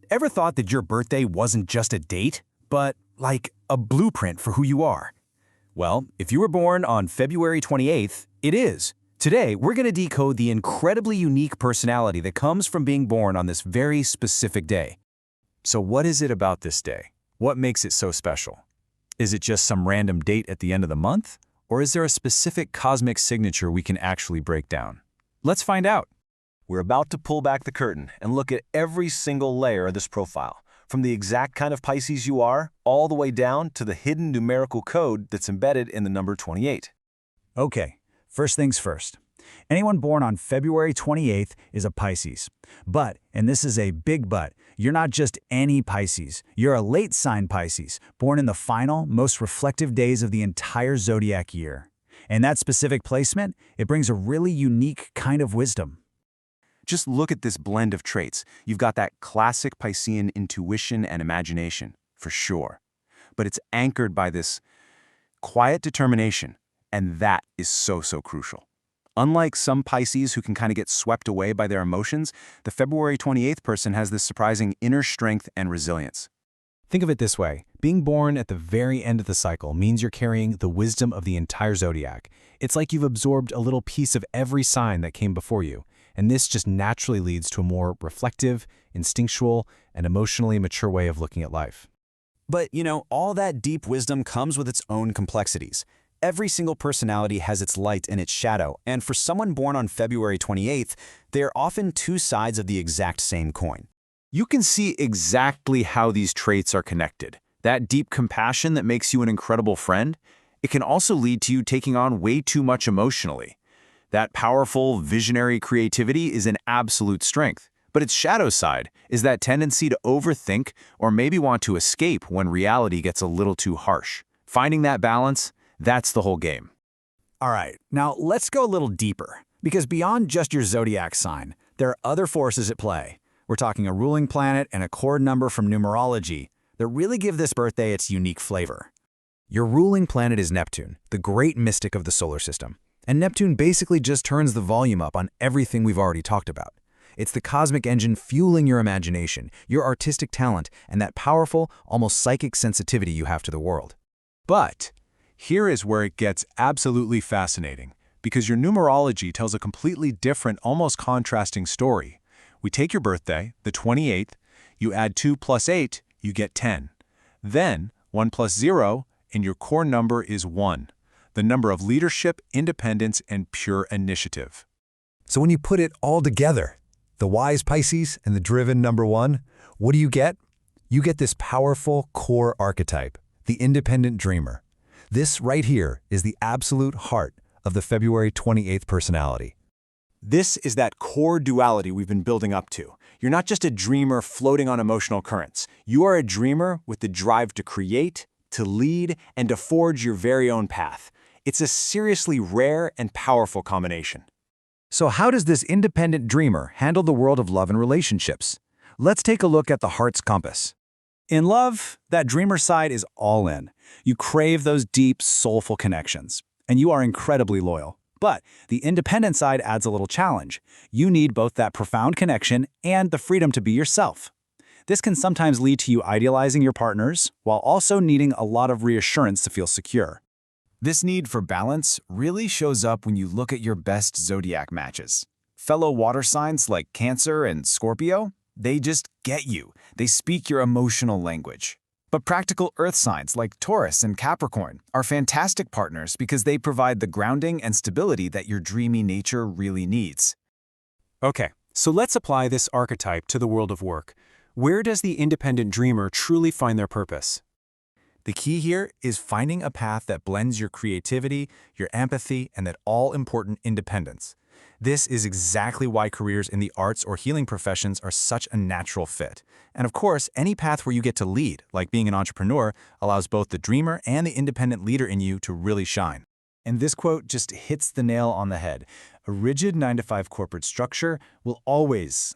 Ever thought that your birthday wasn't just a date, but like a blueprint for who you are? Well, if you were born on February 28th, it is. Today, we're going to decode the incredibly unique personality that comes from being born on this very specific day. So what is it about this day? What makes it so special? Is it just some random date at the end of the month? Or is there a specific cosmic signature we can actually break down? Let's find out. We're about to pull back the curtain and look at every single layer of this profile, from the exact kind of Pisces you are, all the way down to the hidden numerical code that's embedded in the number 28. Okay, first things first. Anyone born on February 28th is a Pisces. But, and this is a big but, you're not just any Pisces. You're a late sign Pisces, born in the final, most reflective days of the entire zodiac year. And that specific placement, it brings a really unique kind of wisdom. Just look at this blend of traits. You've got that classic Piscean intuition and imagination, for sure. But it's anchored by this quiet determination, and that is so crucial. Unlike some Pisces who can kind of get swept away by their emotions, the February 28th person has this surprising inner strength and resilience. Think of it this way. Being born at the very end of the cycle means you're carrying the wisdom of the entire zodiac. It's like you've absorbed a little piece of every sign that came before you. And this just naturally leads to a more reflective, instinctual, and emotionally mature way of looking at life. But, all that deep wisdom comes with its own complexities. Every single personality has its light and its shadow, and for someone born on February 28th, they are often two sides of the exact same coin. You can see exactly how these traits are connected. That deep compassion that makes you an incredible friend, it can also lead to you taking on way too much emotionally. That powerful, visionary creativity is an absolute strength, but its shadow side is that tendency to overthink or maybe want to escape when reality gets a little too harsh. Finding that balance, that's the whole game. All right, now let's go a little deeper, because beyond just your zodiac sign, there are other forces at play. We're talking a ruling planet and a core number from numerology that really give this birthday its unique flavor. Your ruling planet is Neptune, the great mystic of the solar system. And Neptune basically just turns the volume up on everything we've already talked about. It's the cosmic engine fueling your imagination, your artistic talent, and that powerful, almost psychic sensitivity you have to the world. But here is where it gets absolutely fascinating, because your numerology tells a completely different, almost contrasting story. We take your birthday, the 28th, you add 2 plus 8, you get 10. Then 1 plus 0, and your core number is 1. The number of leadership, independence, and pure initiative. So when you put it all together, the wise Pisces and the driven number 1, what do you get? You get this powerful core archetype, the independent dreamer. This right here is the absolute heart of the February 28th personality. This is that core duality we've been building up to. You're not just a dreamer floating on emotional currents. You are a dreamer with the drive to create, to lead, and to forge your very own path. It's a seriously rare and powerful combination. So how does this independent dreamer handle the world of love and relationships? Let's take a look at the heart's compass. In love, that dreamer side is all in. You crave those deep, soulful connections, and you are incredibly loyal. But the independent side adds a little challenge. You need both that profound connection and the freedom to be yourself. This can sometimes lead to you idealizing your partners while also needing a lot of reassurance to feel secure. This need for balance really shows up when you look at your best zodiac matches. Fellow water signs like Cancer and Scorpio, they just get you. They speak your emotional language. But practical earth signs like Taurus and Capricorn are fantastic partners because they provide the grounding and stability that your dreamy nature really needs. Okay, so let's apply this archetype to the world of work. Where does the independent dreamer truly find their purpose? The key here is finding a path that blends your creativity, your empathy, and that all-important independence. This is exactly why careers in the arts or healing professions are such a natural fit. And of course, any path where you get to lead, like being an entrepreneur, allows both the dreamer and the independent leader in you to really shine. And this quote just hits the nail on the head. A rigid 9-to-5 corporate structure will always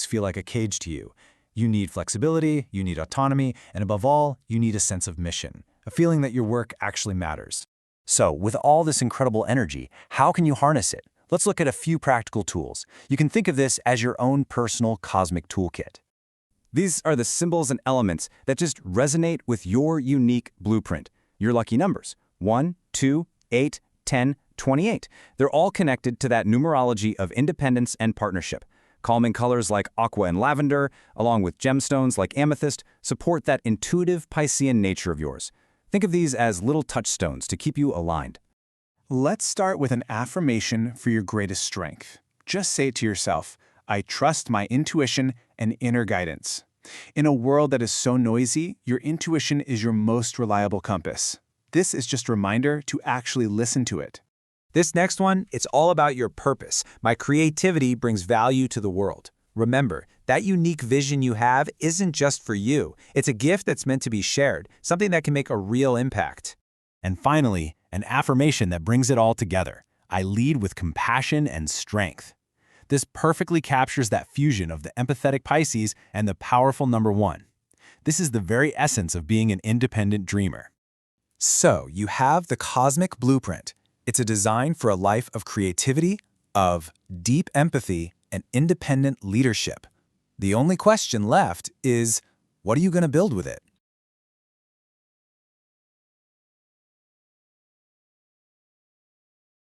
feel like a cage to you. You need flexibility, you need autonomy, and above all, you need a sense of mission, a feeling that your work actually matters. So, with all this incredible energy, how can you harness it? Let's look at a few practical tools. You can think of this as your own personal cosmic toolkit. These are the symbols and elements that just resonate with your unique blueprint. Your lucky numbers: 1, 2, 8, 10, 28. They're all connected to that numerology of independence and partnership. Calming colors like aqua and lavender, along with gemstones like amethyst, support that intuitive Piscean nature of yours. Think of these as little touchstones to keep you aligned. Let's start with an affirmation for your greatest strength. Just say it to yourself, I trust my intuition and inner guidance. In a world that is so noisy, your intuition is your most reliable compass. This is just a reminder to actually listen to it. This next one, it's all about your purpose. My creativity brings value to the world. Remember, that unique vision you have isn't just for you. It's a gift that's meant to be shared, something that can make a real impact. And finally, an affirmation that brings it all together. I lead with compassion and strength. This perfectly captures that fusion of the empathetic Pisces and the powerful number 1. This is the very essence of being an independent dreamer. So, you have the cosmic blueprint. It's a design for a life of creativity, of deep empathy, and independent leadership. The only question left is, what are you going to build with it?